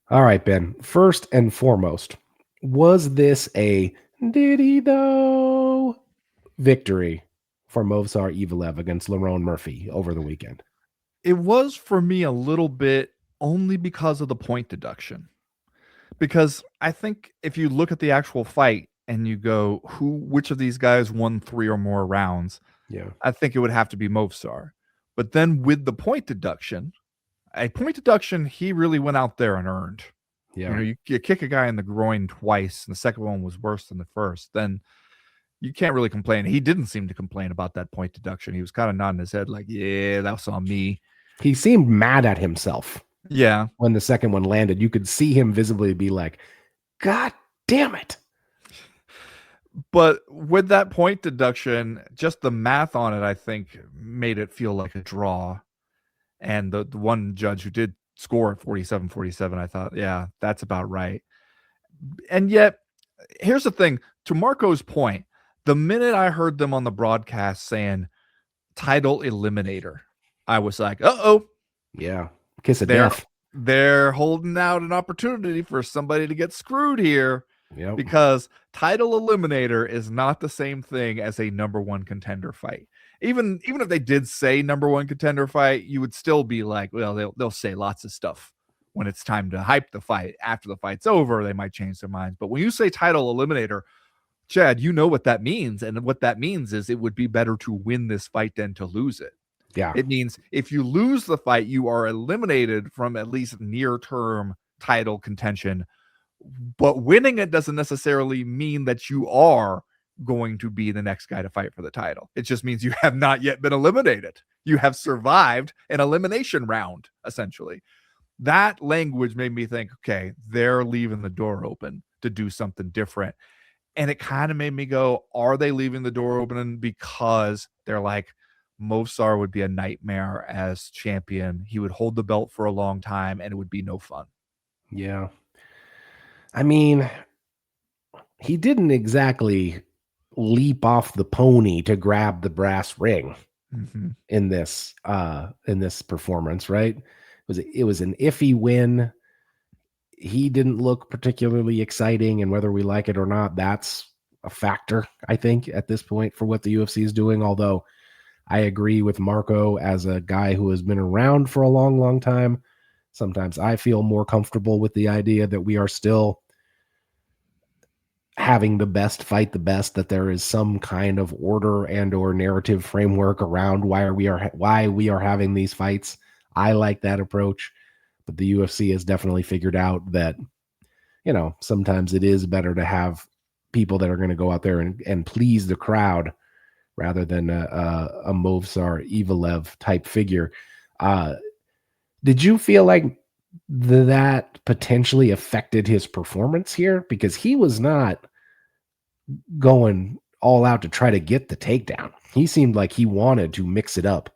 All right, Ben. First and foremost, was this a did he though victory for Movsar Evloev against Lerone Murphy over the weekend? It was for me a little bit, only because of the point deduction. Because I think if you look at the actual fight and you go, which of these guys won 3 or more rounds, Yeah. I think it would have to be Movsar. But then with the point deduction, he really went out there and earned. Yeah. You know, you kick a guy in the groin twice, and the second one was worse than the first, then you can't really complain. He didn't seem to complain about that point deduction. He was kind of nodding his head like, yeah, that was on me. He seemed mad at himself. Yeah. When the second one landed, you could see him visibly be like, God damn it. But with that point deduction, just the math on it, I think, made it feel like a draw. And the one judge who did score at 47-47, I thought, yeah, that's about right. And yet, here's the thing. To Marco's point, the minute I heard them on the broadcast saying title eliminator, I was like, uh-oh. Yeah. Kiss of death. They're holding out an opportunity for somebody to get screwed here. Yep. Because title eliminator is not the same thing as a number one contender fight. Even if they did say number one contender fight, you would still be like, well, they'll say lots of stuff when it's time to hype the fight. After the fight's over, they might change their minds. But when you say title eliminator, Chad, you know what that means. And what that means is it would be better to win this fight than to lose it. Yeah. It means if you lose the fight, you are eliminated from at least near-term title contention. But winning it doesn't necessarily mean that you are going to be the next guy to fight for the title. It just means you have not yet been eliminated. You have survived an elimination round, essentially. That language made me think, okay, they're leaving the door open to do something different. And it kind of made me go, are they leaving the door open because they're like, Movsar would be a nightmare as champion. He would hold the belt for a long time and it would be no fun. Yeah. I mean, he didn't exactly leap off the pony to grab the brass ring in this performance, right? It was an iffy win. He didn't look particularly exciting, and whether we like it or not, that's a factor, I think, at this point for what the UFC is doing. Although I agree with Marco as a guy who has been around for a long, long time. Sometimes I feel more comfortable with the idea that we are still having the best fight the best, that there is some kind of order and or narrative framework around why we are having these fights. I like that approach, but the UFC has definitely figured out that, you know, sometimes it is better to have people that are going to go out there and please the crowd rather than a Movsar Evloev type figure. Did you feel like that potentially affected his performance here? Because he was not going all out to try to get the takedown. He seemed like he wanted to mix it up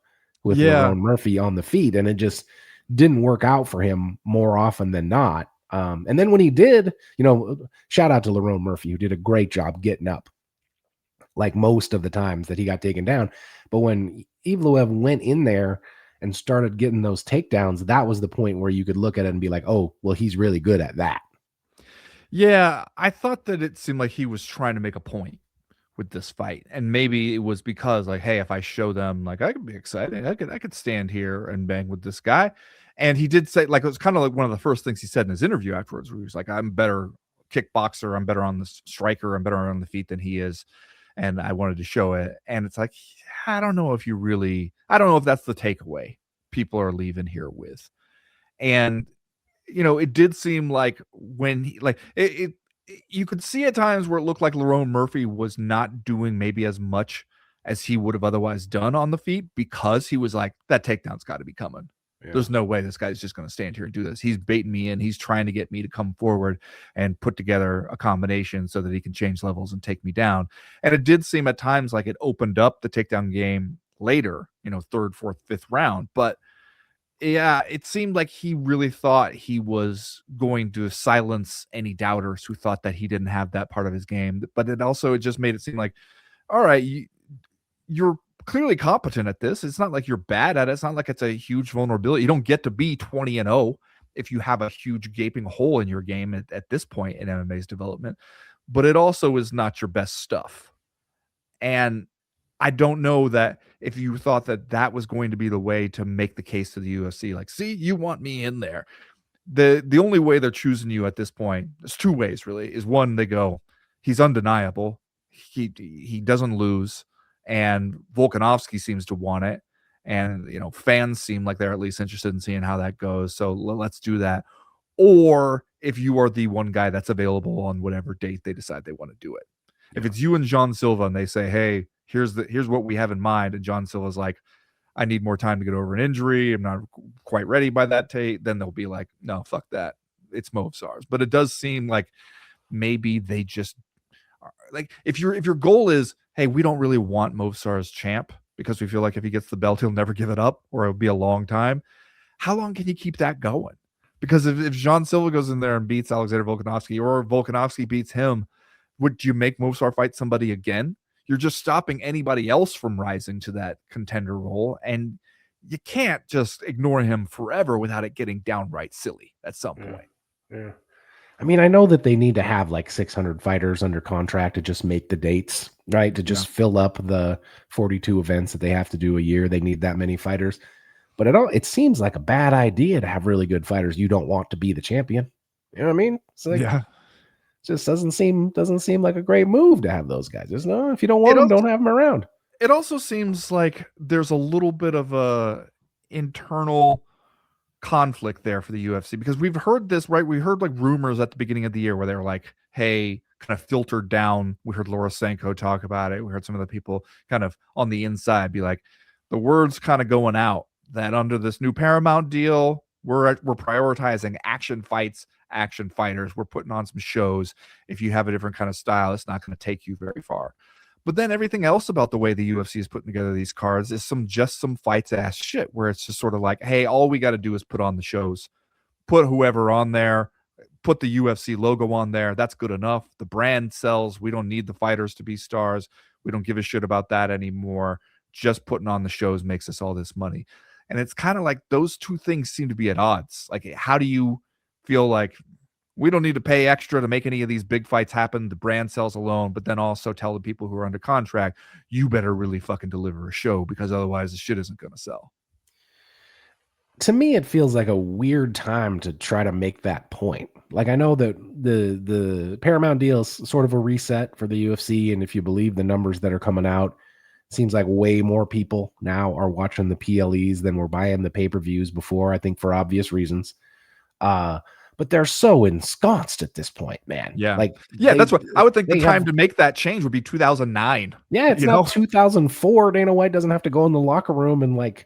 with Lerone Murphy on the feet, and it just didn't work out for him more often than not. And then when he did, shout out to Lerone Murphy, who did a great job getting up, like most of the times that he got taken down. But when Evloev went in there and started getting those takedowns, that was the point where you could look at it and be like, oh, well, he's really good at that. Yeah, I thought that it seemed like he was trying to make a point with this fight, and maybe it was because, like, hey, if I show them, like, I could be excited, I could stand here and bang with this guy. And he did say, like, it was kind of like one of the first things he said in his interview afterwards, where he was like, I'm better kickboxer, I'm better on the striker, I'm better on the feet than he is, and I wanted to show it. And it's like, I don't know if that's the takeaway people are leaving here with. And it did seem like when he, like, you could see at times where it looked like Lerone Murphy was not doing maybe as much as he would have otherwise done on the feet, because he was like, that takedown's got to be coming. Yeah. There's no way this guy's just going to stand here and do this. He's baiting me in. He's trying to get me to come forward and put together a combination so that he can change levels and take me down. And it did seem at times like it opened up the takedown game later, third, fourth, fifth round. But yeah, it seemed like he really thought he was going to silence any doubters who thought that he didn't have that part of his game. But it just made it seem like, all right, you're clearly competent at this. It's not like you're bad at it. It's not like it's a huge vulnerability. You don't get to be 20-0 if you have a huge gaping hole in your game at this point in MMA's development. But it also is not your best stuff. And I don't know that if you thought that that was going to be the way to make the case to the UFC, like, see, you want me in there. The only way they're choosing you at this point, there's two ways really, is one, they go, he's undeniable. He doesn't lose, and Volkanovski seems to want it. And, fans seem like they're at least interested in seeing how that goes. So let's do that. Or if you are the one guy that's available on whatever date they decide they want to do it. Yeah. If it's you and Jean Silva and they say, hey, here's what we have in mind, and Jean Silva's like, I need more time to get over an injury, I'm not quite ready by that date, then they'll be like, no, fuck that, it's Movsar's. But it does seem like maybe they just like, if your goal is, hey, we don't really want Movsar's champ because we feel like if he gets the belt he'll never give it up, or it'll be a long time, how long can you keep that going? Because if Jean Silva goes in there and beats Alexander Volkanovski, or Volkanovski beats him, would you make Movsar fight somebody again? You're just stopping anybody else from rising to that contender role, and you can't just ignore him forever without it getting downright silly at some point. Yeah. I mean, I know that they need to have like 600 fighters under contract to just make the dates, right? To just fill up the 42 events that they have to do a year. They need that many fighters. But it seems like a bad idea to have really good fighters you don't want to be the champion. You know what I mean? It's like, just doesn't seem like a great move to have those guys. Just no, if you don't want them, don't have them around. It also seems like there's a little bit of a internal conflict there for the UFC, because we've heard this, right? We heard like rumors at the beginning of the year where they were like, hey, kind of filtered down. We heard Laura Sanko talk about it. We heard some of the people kind of on the inside be like, the word's kind of going out that under this new Paramount deal, we're prioritizing action fights, action fighters. We're putting on some shows. If you have a different kind of style, it's not going to take you very far. But then everything else about the way the UFC is putting together these cards is some fights ass shit, where it's just sort of like, hey, all we got to do is put on the shows, put whoever on there, put the UFC logo on there. That's good enough. The brand sells. We don't need the fighters to be stars. We don't give a shit about that anymore. Just putting on the shows makes us all this money. And it's kind of like those two things seem to be at odds. Like, how do you feel like we don't need to pay extra to make any of these big fights happen? The brand sells alone, but then also tell the people who are under contract, you better really fucking deliver a show, because otherwise the shit isn't going to sell. To me, it feels like a weird time to try to make that point. Like, I know that the Paramount deal is sort of a reset for the UFC, and if you believe the numbers that are coming out, seems like way more people now are watching the PLEs than were buying the pay-per-views before, I think for obvious reasons. But they're so ensconced at this point, man. Yeah. That's what I would think the time to make that change would be 2009. Yeah, it's now 2004. Dana White doesn't have to go in the locker room and like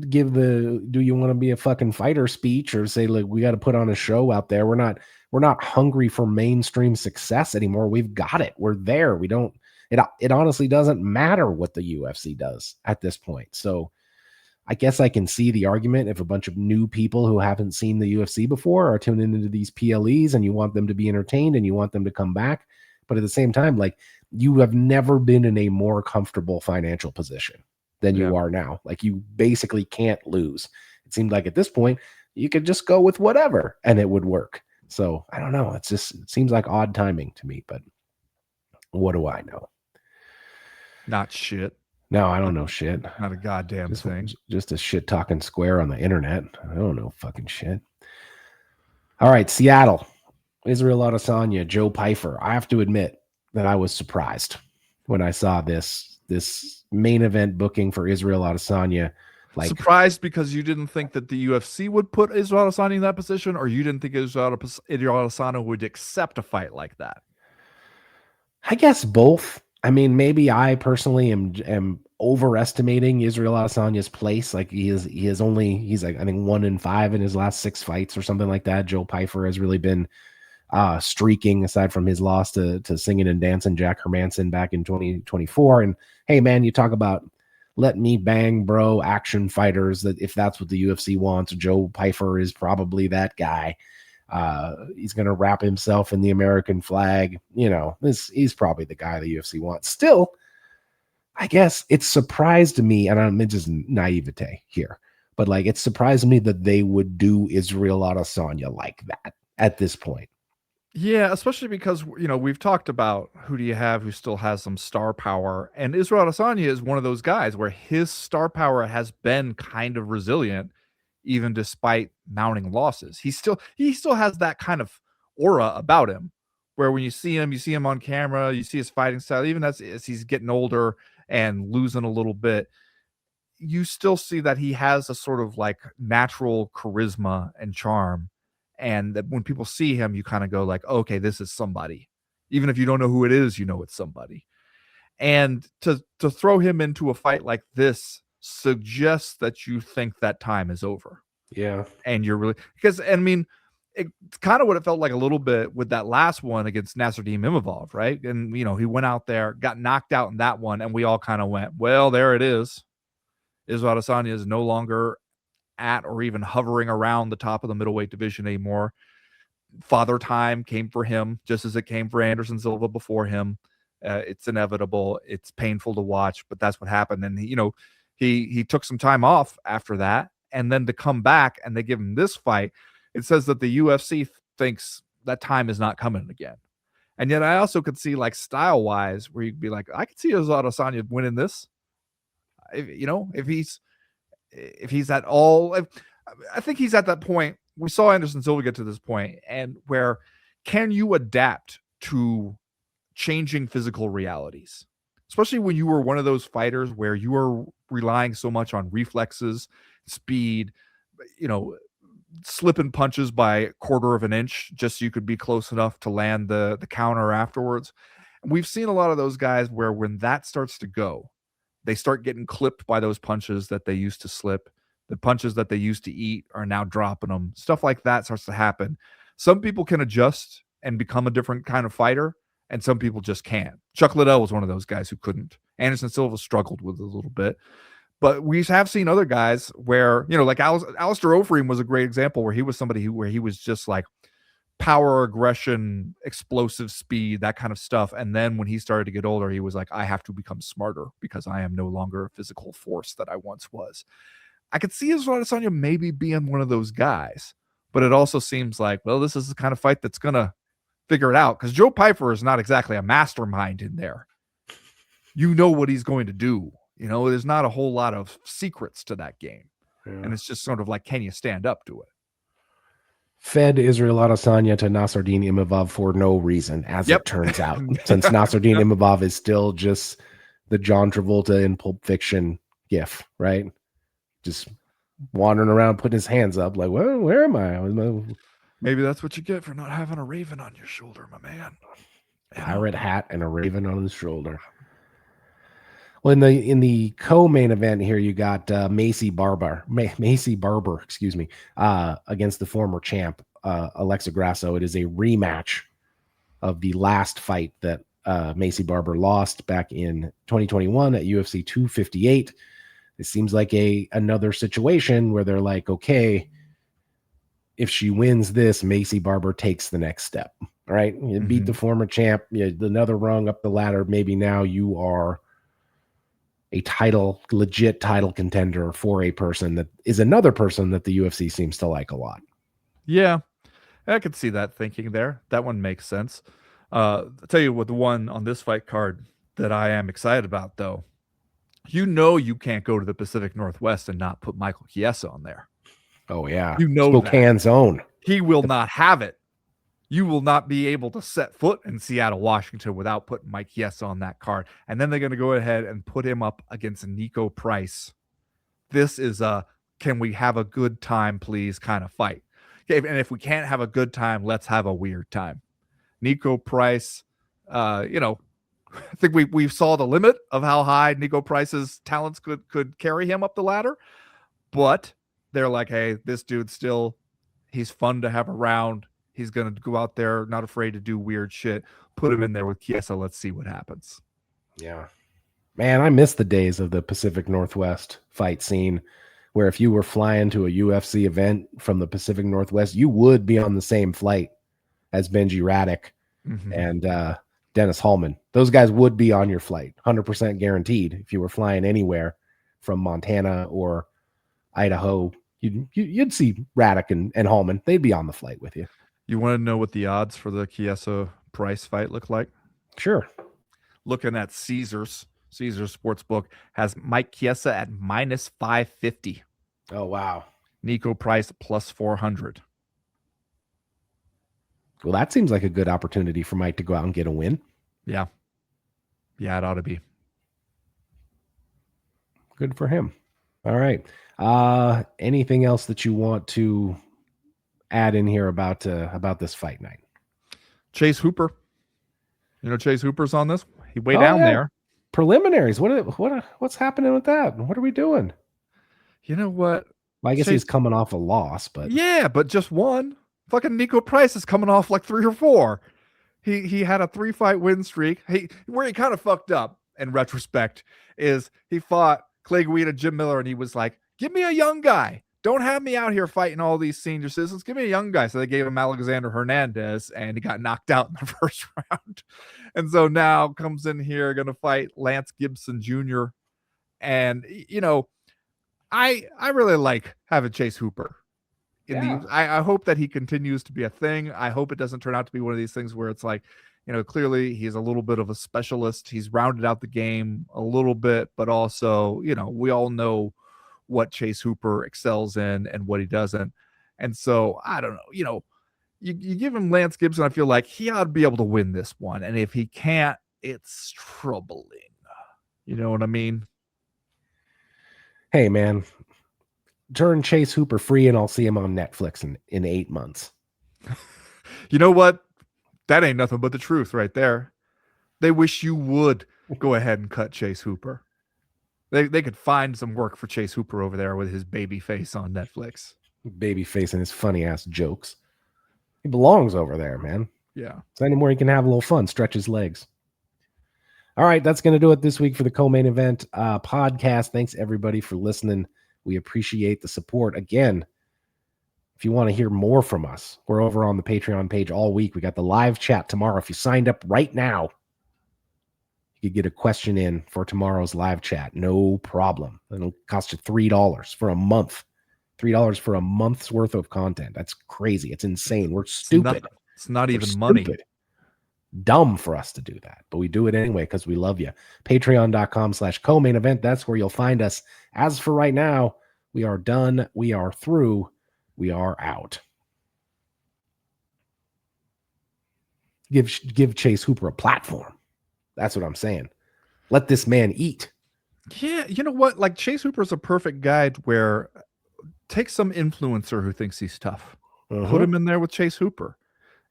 give the "do you want to be a fucking fighter" speech, or say, like, we got to put on a show out there. We're not hungry for mainstream success anymore. We've got it. We're there. We don't. It honestly doesn't matter what the UFC does at this point. So I guess I can see the argument if a bunch of new people who haven't seen the UFC before are tuning into these PLEs and you want them to be entertained and you want them to come back. But at the same time, like, you have never been in a more comfortable financial position than you are now. Like, you basically can't lose. It seemed like at this point you could just go with whatever and it would work. So I don't know. It seems like odd timing to me, but what do I know? Not shit. No, I don't know shit. Not a goddamn thing. Just a shit talking square on the internet. I don't know fucking shit. All right, Seattle. Israel Adesanya, Joe Pyfer. I have to admit that I was surprised when I saw this main event booking for Israel Adesanya. Like, surprised because you didn't think that the UFC would put Israel Adesanya in that position, or you didn't think Israel Adesanya would accept a fight like that? I guess both. I mean, maybe I personally am overestimating Israel Adesanya's place. Like, he's like, I think 1-5 in his last 6 fights or something like that. Joe Pyfer has really been streaking, aside from his loss to Singing and Dancing Jack Hermanson back in 2024. And hey, man, you talk about let me bang, bro, action fighters. That if that's what the UFC wants, Joe Pyfer is probably that guy. He's going to wrap himself in the American flag. You know, he's probably the guy the UFC wants. Still, I guess it surprised me, and I'm just naivete here, but like, it surprised me that they would do Israel Adesanya like that at this point. Yeah, especially because, you know, we've talked about who do you have who still has some star power, and Israel Adesanya is one of those guys where his star power has been kind of resilient even despite mounting losses. He still has that kind of aura about him where when you see him on camera, you see his fighting style, even as he's getting older and losing a little bit, you still see that he has a sort of like natural charisma and charm. And that when people see him, you kind of go like, okay, this is somebody. Even if you don't know who it is, you know it's somebody. And to throw him into a fight like this suggests that you think that time is over. Yeah. And you're really, because, I mean, it's kind of what it felt like a little bit with that last one against Nasruddin Imavov, right? And, you know, he went out there, got knocked out in that one, and we all kind of went, well, there it is. Israel Adesanya is no longer at or even hovering around the top of the middleweight division anymore. Father time came for him, just as it came for Anderson Silva before him. It's inevitable. It's painful to watch, but that's what happened. And he took some time off after that, and then to come back and they give him this fight, it says that the UFC thinks that time is not coming again. And yet I also could see, like, style wise, where you'd be like, I could see Israel Adesanya winning this. If he's at all, I think he's at that point. We saw Anderson Silva get to this point, and where can you adapt to changing physical realities, especially when you were one of those fighters where you are relying so much on reflexes, speed, slipping punches by a quarter of an inch just so you could be close enough to land the counter afterwards. We've seen a lot of those guys where when that starts to go, they start getting clipped by those punches that they used to slip. The punches that they used to eat are now dropping them. Stuff like that starts to happen. Some people can adjust and become a different kind of fighter, and some people just can't. Chuck Liddell was one of those guys who couldn't. Anderson Silva struggled with it a little bit. But we have seen other guys where, like Alistair Overeem was a great example where he was somebody where he was just like power, aggression, explosive speed, that kind of stuff. And then when he started to get older, he was like, I have to become smarter because I am no longer a physical force that I once was. I could see Israel Adesanya maybe being one of those guys, but it also seems like, well, this is the kind of fight that's going to figure it out, because Joe Pyfer is not exactly a mastermind in there. You know what he's going to do. There's not a whole lot of secrets to that game. Yeah. And it's just sort of like, can you stand up to it? Fed Israel Adesanya to Nasruddin Imavov for no reason, as it turns out, since Nasruddin Imavov is still just the John Travolta in Pulp Fiction gif, right? Just wandering around, putting his hands up like, well, where am I? Maybe that's what you get for not having a raven on your shoulder, my man. Pirate hat and a raven on his shoulder. Well, in the co-main event here, you got Macy Barber, excuse me, against the former champ Alexa Grasso. It is a rematch of the last fight that Macy Barber lost back in 2021 at UFC 258. It seems like another situation where they're like, okay, if she wins this, Macy Barber takes the next step. All right. You beat the former champ, another rung up the ladder. Maybe now you are a legit title contender for a person that is another person that the UFC seems to like a lot. Yeah, I could see that thinking there. That one makes sense. I'll tell you what, the one on this fight card that I am excited about, though. You can't go to the Pacific Northwest and not put Michael Chiesa on there. Oh, yeah. Spokane's own. He will not have it. You will not be able to set foot in Seattle, Washington without putting Mike Chiesa on that card. And then they're going to go ahead and put him up against Nico Price. This is a can we have a good time, please, kind of fight. Okay, and if we can't have a good time, let's have a weird time. Nico Price, I think we saw the limit of how high Nico Price's talents could carry him up the ladder. But they're like, hey, this dude he's fun to have around. He's going to go out there, not afraid to do weird shit. Put him in there with Chiesa. Let's see what happens. Yeah. Man, I miss the days of the Pacific Northwest fight scene where if you were flying to a UFC event from the Pacific Northwest, you would be on the same flight as Benji Raddick and Dennis Hallman. Those guys would be on your flight, 100% guaranteed. If you were flying anywhere from Montana or Idaho, you'd see Raddick and Hallman. They'd be on the flight with you. You want to know what the odds for the Chiesa Price fight look like? Sure. Looking at Caesars Sportsbook has Mike Chiesa at minus 550. Oh, wow. Nico Price plus 400. Well, that seems like a good opportunity for Mike to go out and get a win. Yeah. Yeah, it ought to be. Good for him. All right. Anything else that you want to add in here about this fight night? Chase Hooper. Chase Hooper's on this. He way down there. Preliminaries. What's happening with that? What are we doing? You know what? Well, I guess he's coming off a loss, but yeah, but just one. Fucking Nico Price is coming off like 3 or 4. He had a 3-fight win streak. Where he kind of fucked up in retrospect is he fought Clay Guida, Jim Miller, and he was like, "Give me a young guy. Don't have me out here fighting all these senior citizens. Give me a young guy." So they gave him Alexander Hernandez, and he got knocked out in the first round. And so now comes in here going to fight Lance Gibson Jr. And I really like having Chase Hooper. I hope that he continues to be a thing. I hope it doesn't turn out to be one of these things where it's like, clearly he's a little bit of a specialist. He's rounded out the game a little bit, but also, we all know what Chase Hooper excels in and what he doesn't. And so I don't know, you give him Lance Gibson, I feel like he ought to be able to win this one. And if he can't, it's troubling. You know what I mean? Hey, man, turn Chase Hooper free and I'll see him on Netflix in 8 months. You know what? That ain't nothing but the truth right there. They wish you would go ahead and cut Chase Hooper. They could find some work for Chase Hooper over there with his baby face on Netflix. Baby face and his funny ass jokes. He belongs over there, man. Yeah. So anymore he can have a little fun, stretch his legs. All right, that's going to do it this week for the co-main event podcast. Thanks everybody for listening. We appreciate the support. Again, if you want to hear more from us, we're over on the Patreon page all week. We got the live chat tomorrow. If you signed up right now, you could get a question in for tomorrow's live chat. No problem. It'll cost you $3 for a month. $3 for a month's worth of content. That's crazy. It's insane. We're stupid. It's not even money. Dumb for us to do that, but we do it anyway because we love you. Patreon.com/co-main event. That's where you'll find us. As for right now, we are done. We are through. We are out. Give Chase Hooper a platform. That's what I'm saying. Let this man eat. Yeah, you know what? Like Chase Hooper's a perfect guide where take some influencer who thinks he's tough. Put him in there with Chase Hooper.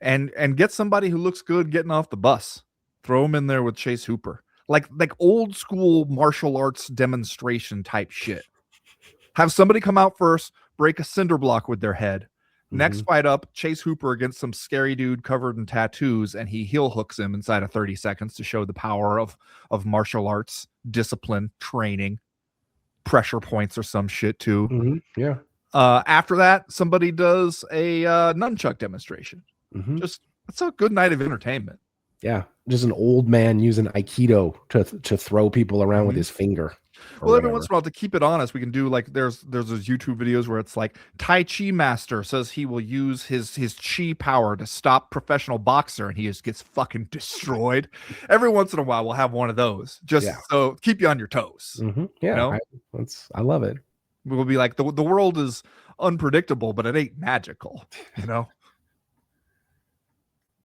And get somebody who looks good getting off the bus. Throw him in there with Chase Hooper. Like old school martial arts demonstration type shit. Have somebody come out first, break a cinder block with their head. Next fight up, Chase Hooper against some scary dude covered in tattoos, and he heel hooks him inside of 30 seconds to show the power of martial arts, discipline, training. pressure points or some shit too. Yeah. After that, somebody does a nunchuck demonstration. Just it's a good night of entertainment. Yeah, just an old man using Aikido to throw people around with his finger. Well, every once in a while, to keep it honest, we can do like there's those YouTube videos where it's like Tai Chi master says he will use his chi power to stop professional boxer, and he just gets fucking destroyed. Every once in a while, we'll have one of those just so keep you on your toes. Yeah, you know? I love it. We'll be like the world is unpredictable, but it ain't magical. You know.